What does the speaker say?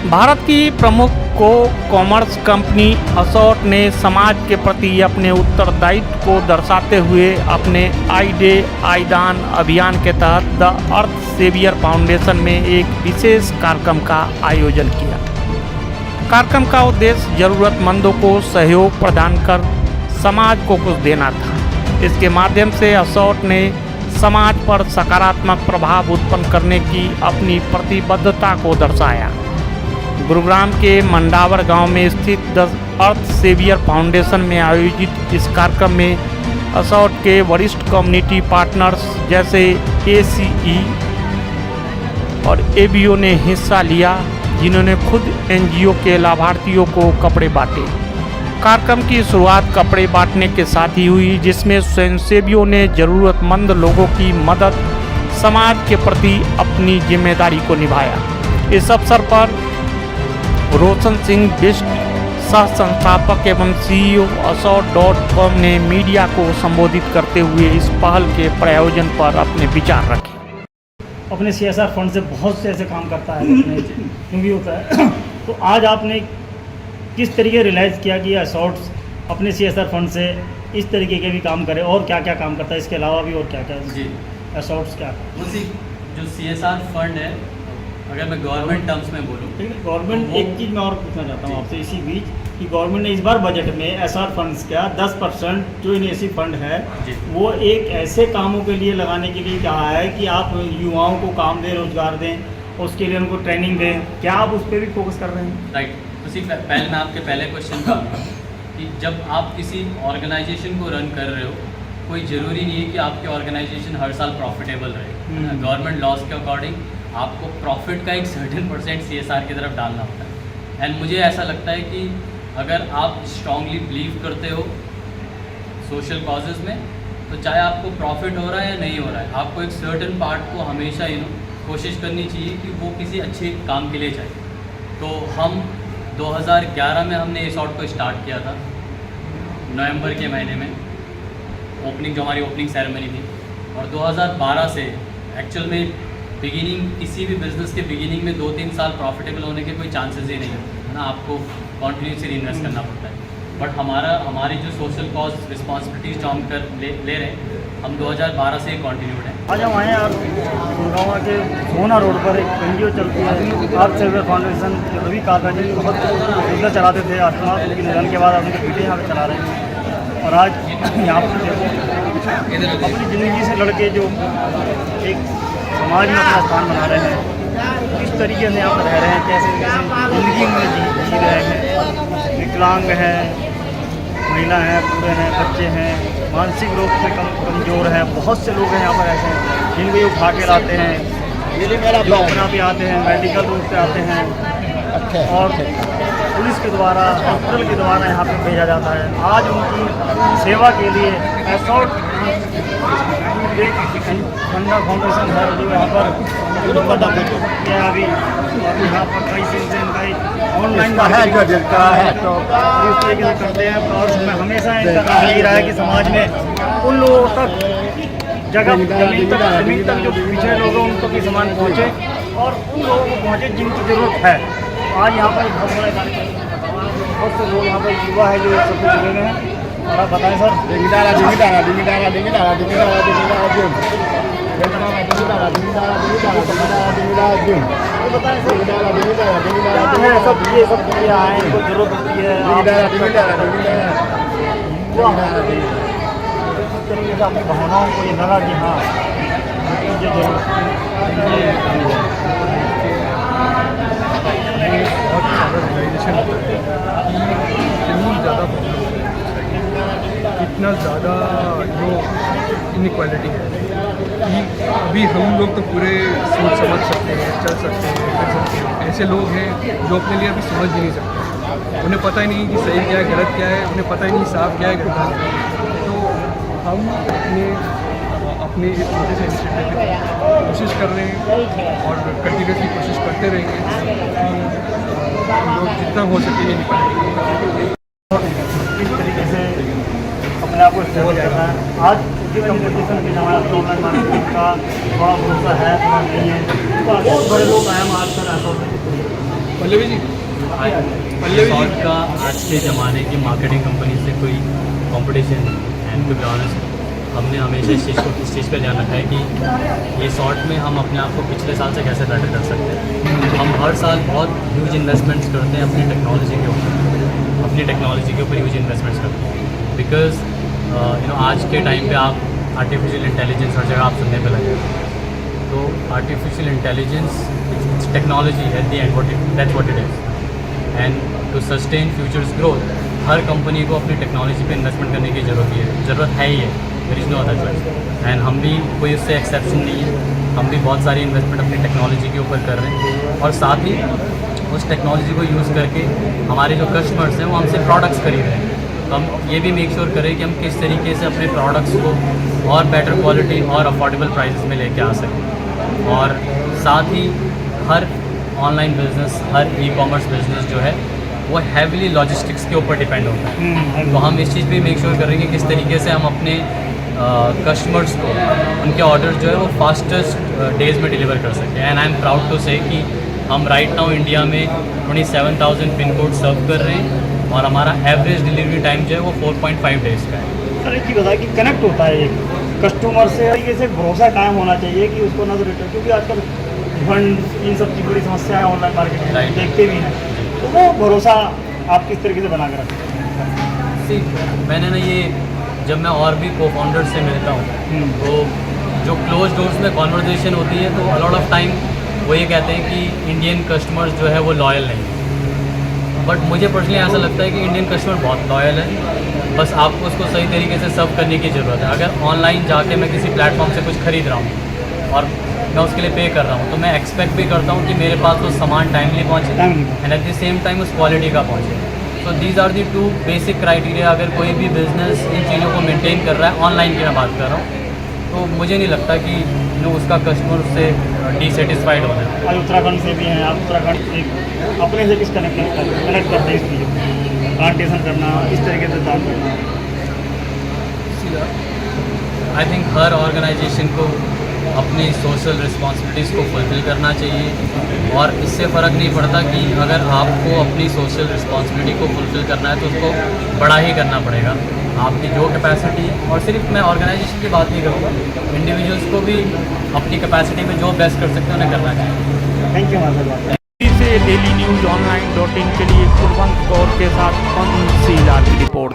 भारत की प्रमुख commerce company असॉट ने समाज के प्रति अपने उत्तरदायित्व को दर्शाते हुए अपने आई डे आई दान अभियान के तहत द अर्थ सेवियर फाउंडेशन में एक विशेष कार्यक्रम का आयोजन किया। कार्यक्रम का उद्देश्य जरूरतमंदों को सहयोग प्रदान कर समाज को कुछ देना था। इसके माध्यम से असॉट ने समाज पर सकारात्मक प्रभाव उत्पन्न करने की अपनी प्रतिबद्धता को दर्शाया। गुरुग्राम के मंडावर गांव में स्थित द अर्थ सेवियर फाउंडेशन में आयोजित इस कार्यक्रम में असॉट के वरिष्ठ कम्युनिटी पार्टनर्स जैसे ACE और ABO ने हिस्सा लिया, जिन्होंने खुद NGO के लाभार्थियों को कपड़े बांटे। कार्यक्रम की शुरुआत कपड़े बांटने के साथ ही हुई, जिसमें स्वयंसेवियों ने ज़रूरतमंद लोगों की मदद समाज के प्रति अपनी जिम्मेदारी को निभाया। इस अवसर पर रोशन सिंह बिष्ट, सह संस्थापक एवं CEO asort.com ने मीडिया को संबोधित करते हुए इस पहल के प्रायोजन पर अपने विचार रखे। अपने CSR फंड से बहुत से ऐसे काम करता है, भी होता है। तो आज आपने किस तरीके रियलाइज़ किया कि असॉट अपने CSR फंड से इस तरीके के भी काम करे, और क्या क्या काम करता है, इसके अलावा भी और क्या क्या जी असॉट्स क्या उसी जो CSR फंड है, अगर मैं गवर्नमेंट टर्म्स में बोलूँ, गवर्नमेंट एक चीज़ मैं और पूछना चाहता हूँ आपसे इसी बीच कि गवर्नमेंट ने इस बार बजट में SR फंड्स का 10% जो इनिशिएटिव फंड है वो एक ऐसे कामों के लिए लगाने के लिए कहा है कि आप युवाओं को काम दें, रोजगार दें, उसके लिए उनको ट्रेनिंग दें। क्या आप उस पर भी फोकस कर रहे हैं? राइट। उसी पहले मैं आपके पहले क्वेश्चन का कि जब आप किसी ऑर्गेनाइजेशन को रन कर रहे हो, कोई ज़रूरी नहीं है कि आपके ऑर्गेनाइजेशन हर साल प्रॉफिटेबल रहे। गवर्नमेंट लॉज के अकॉर्डिंग आपको प्रॉफिट का एक सर्टेन % CSR की तरफ डालना होता है। एंड मुझे ऐसा लगता है कि अगर आप स्ट्रांगली बिलीव करते हो सोशल कॉजेज़ में, तो चाहे आपको प्रॉफिट हो रहा है या नहीं हो रहा है, आपको एक सर्टेन पार्ट को हमेशा कोशिश करनी चाहिए कि वो किसी अच्छे काम के लिए जाए। तो हम 2011 में हमने असॉट को स्टार्ट किया था, नवंबर के महीने में ओपनिंग, जो हमारी ओपनिंग सेरेमनी थी। और 2012 से एक्चुअल में बिगिनिंग, किसी भी बिज़नेस के बिगिनिंग में 2-3 साल प्रॉफिटेबल होने के कोई चांसेस ही नहीं है ना, आपको कॉन्टिन्यूसली इन्वेस्ट करना पड़ता है। बट हमारी जो सोशल कॉज रिस्पॉन्सिबिलिटीज जो हम ले रहे हैं, हम 2012 से कंटिन्यूड है। आज हम आए आप गुड़गांव के सोना रोड पर एक NGO चलती है अर्थ सेवियर फाउंडेशन, जो रवि काका जी बहुत सुविधा चलाते थे। आसमान उनके निधन के बाद उनके बेटे यहाँ पर चला रहे हैं, और आज यहाँ पर अपनी ज़िंदगी से लड़के जो एक समाज में अपना स्थान बना रहे हैं, किस तरीके से यहाँ पर रह रहे हैं, कैसे कैसे ज़िंदगी में जी रहे हैं, विकलांग हैं, महिला हैं, बूढ़े हैं, बच्चे हैं, मानसिक रूप से कमज़ोर हैं, बहुत से लोग हैं यहाँ पर ऐसे हैं जिनको ये उठा के लाते हैं, जो अपना भी आते हैं, मेडिकल रूप से आते हैं, और पुलिस के द्वारा, हॉस्पिटल के द्वारा यहाँ पे भेजा जाता है। आज उनकी सेवा के लिए असॉट फंडा फाउंडेशन है जो यहाँ पर अभी यहाँ पर कई से इनका ऑनलाइन है जो जिसका है, तो इस तरीके से करते हैं। और हमेशा इनका काम यही रहा है कि समाज में उन लोगों तक जमीन तक जो पिछड़े लोग हैं उन तक भी सामान पहुँचे, और उन लोगों को पहुँचे जिनकी ज़रूरत है। आज यहाँ पर बहुत बड़ा कार्यक्रम, बहुत से लोग यहाँ पर युवा है जो सबसे जुड़े हुए हैं। और आप बताएं सर। सब ये सब चीज़ें आए, इनको जरूरत होती है, इस तरीके से अपनी भावनाओं को ये लगा कि हाँ मुझे जरूरत इतना ज़्यादा जो इनइक्वालिटी है कि अभी हम लोग तो पूरे सोच समझ सकते हैं, चल सकते हैं, कर सकते हैं। ऐसे लोग हैं जो अपने लिए अभी समझ भी नहीं सकते, उन्हें पता ही नहीं कि सही क्या है, गलत क्या है, उन्हें पता ही नहीं साफ क्या है, गलत क्या है। तो हम अपने इस छोटे से इनिशिएटिव की कोशिश कर रहे हैं और कंटिन्यूसली कोशिश करते रहेंगे कि लोग जितना हो सके इनइक्वालिटी इस तरीके से अपने आप को स्टेबल करना है। आज कंपटीशन के ज़माने में ऑनलाइन मार्केटिंग का थोड़ा भरोसा है, थोड़ा नहीं है, तो बहुत बड़े लोग आए आज सर पल्लवी जी पल्लवी सॉर्ट जी का आज के ज़माने की मार्केटिंग कंपनी से कोई कंपटीशन नहीं एंड टू बी ऑनेस्ट हमने हमेशा इस चीज़ पे ध्यान रखा है कि ये सॉर्ट में हम अपने आप को पिछले साल से कैसे बेटर कर सकते हैं। हम हर साल बहुत ह्यूज इन्वेस्टमेंट्स करते हैं अपनी टेक्नोलॉजी के ऊपर ह्यूज इन्वेस्टमेंट्स करते हैं बिकॉज आज के टाइम पे आप आर्टिफिशियल इंटेलिजेंस हर जगह आप सुनने पे लगे हो। तो artificial intelligence technology at the end that's what it is and to sustain futures growth हर कंपनी को अपनी टेक्नोलॉजी पे इन्वेस्टमेंट करने की ज़रूरत है ही है। There is no other choice and हम भी कोई उससे एक्सेप्शन नहीं है। हम भी बहुत सारी इन्वेस्टमेंट अपनी टेक्नोलॉजी के ऊपर कर रहे हैं और साथ ही उस टेक्नोलॉजी को यूज़ करके हमारे जो कस्टमर्स हैं वो हमसे प्रोडक्ट्स खरीद रहे हैं। तो हम ये भी मेक श्योर करें कि हम किस तरीके से अपने प्रोडक्ट्स को और बेटर क्वालिटी और अफोर्डेबल प्राइसेस में लेके आ सकें। और साथ ही हर ऑनलाइन बिजनेस, हर ई कॉमर्स बिजनेस जो है वो हैविली लॉजिस्टिक्स के ऊपर डिपेंड होता है। तो हम इस चीज़ पे मेक श्योर करेंगे किस तरीके से हम अपने कस्टमर्स को उनके ऑर्डर जो है वो फास्टेस्ट डेज़ में डिलीवर कर सकें। And I am proud to say कि हम राइट नाउ इंडिया में 27,000 पिन कोड सर्व कर रहे हैं और हमारा एवरेज डिलीवरी टाइम जो है वो 4.5 डेज़ का है। सर एक चीज़ बताया कि कनेक्ट होता है एक कस्टमर से, तरीके से भरोसा कायम होना चाहिए कि उसको ना तो रिटर्न, क्योंकि आजकल फंड इन सब की बड़ी समस्या है ऑनलाइन मार्केटिंग में, देखते भी हैं। तो वो भरोसा आप किस तरीके से बना कर रखते हैं? मैंने ना ये जब मैं और भी को फाउंडर्स से मिलता हूँ तो जो क्लोज डोर्स में कॉन्वर्जेसन होती है तो अलॉट ऑफ टाइम वो ये कहते हैं कि इंडियन कस्टमर्स जो है वो लॉयल नहीं। बट मुझे पर्सनली ऐसा लगता है कि इंडियन कस्टमर बहुत लॉयल है, बस आपको उसको सही तरीके से सर्व करने की ज़रूरत है। अगर ऑनलाइन जाके मैं किसी प्लेटफॉर्म से कुछ खरीद रहा हूँ और मैं उसके लिए पे कर रहा हूँ तो मैं एक्सपेक्ट भी करता हूँ कि मेरे पास वो सामान टाइमली पहुँचे and at the same time उस क्वालिटी का पहुँचे। तो these are the 2 basic criteria. अगर कोई भी बिज़नेस इन चीज़ों को मेंटेन कर रहा है, ऑनलाइन की मैं बात कर रहा हूँ, तो मुझे नहीं लगता कि उसका कस्टमर उससे डिससेटिस्फाइड हो जाए। आज उत्तराखंड से भी हैं आप, उत्तराखंड एक अपने से किस कनेक्ट करते हैं इस चीज़ों को, प्लांटेशन करना, इस तरीके से काम करना। आई थिंक हर ऑर्गेनाइजेशन को अपनी सोशल रिस्पॉन्सिबिलिटीज़ को फुलफ़िल करना चाहिए और इससे फ़र्क नहीं पड़ता कि अगर आपको अपनी सोशल रिस्पॉन्सिबिलिटी को फुलफ़िल करना है तो उसको बड़ा ही करना पड़ेगा। आपकी जो कैपेसिटी है, और सिर्फ मैं ऑर्गेनाइजेशन की बात नहीं करूँगा, इंडिविजुअल्स को भी अपनी कैपेसिटी में जो बेस्ट कर सकते हैं उन्हें करना चाहिए। Thank you Madhav. से डेली न्यूज़ online.in के लिए कुलवंत कौर के साथ पंसीलाल की रिपोर्ट।